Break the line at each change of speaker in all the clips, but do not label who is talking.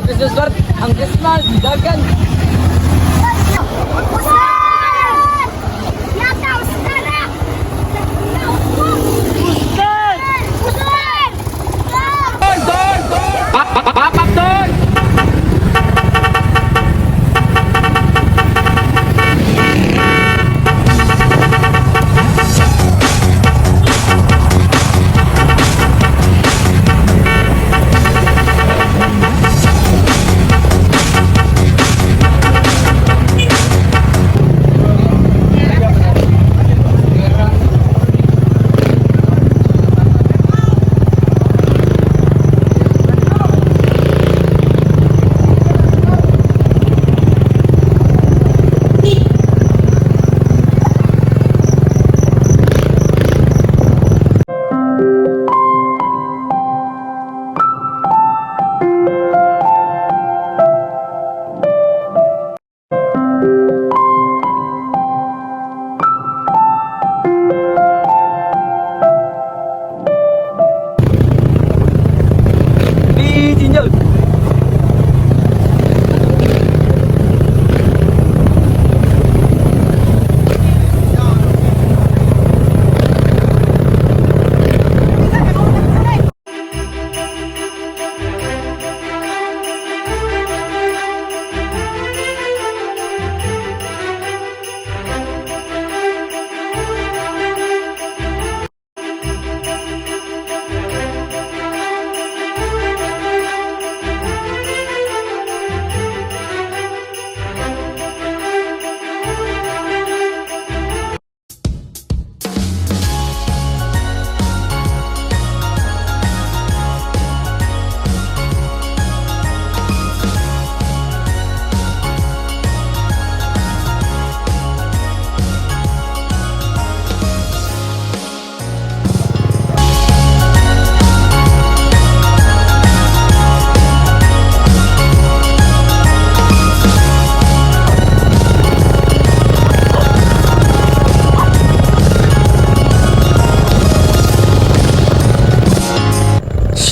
Christmas party. Ang Christmas, dagan. Papak doon!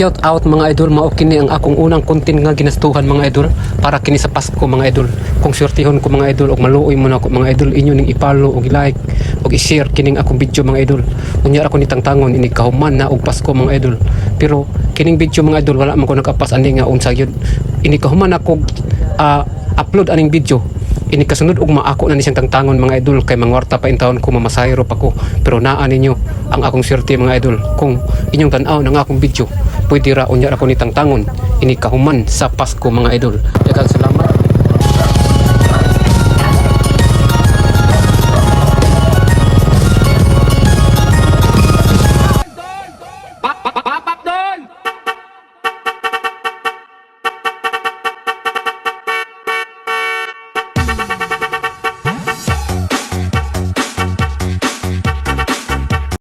Shout out mga idol, mao kini ang akong unang content nga ginastuhan mga idol para kini sa Pasko mga idol. Kung swertihon ko mga idol og maluoy mo na ko mga idol, inyo ning i-follow og i-like og i-share kining akong video mga idol. Unya ako ni tangtangon ini kahuman na og Pasko mga idol. Pero kining video mga idol wala man ko nakapas ani nga unsa gyud. Ini kahuman ako upload aning video. Ini kasunod og maako na ni siyang tangtangon mga idol kay mangwarta pa in taon ko mamasayro pa ko. Pero naa ninyo ang akong swerte mga idol. Kung inyong tan-aw ng akong video, pwede ra unya ako ni tangtangon ini kahuman sa Pasko mga idol. Daghang salamat.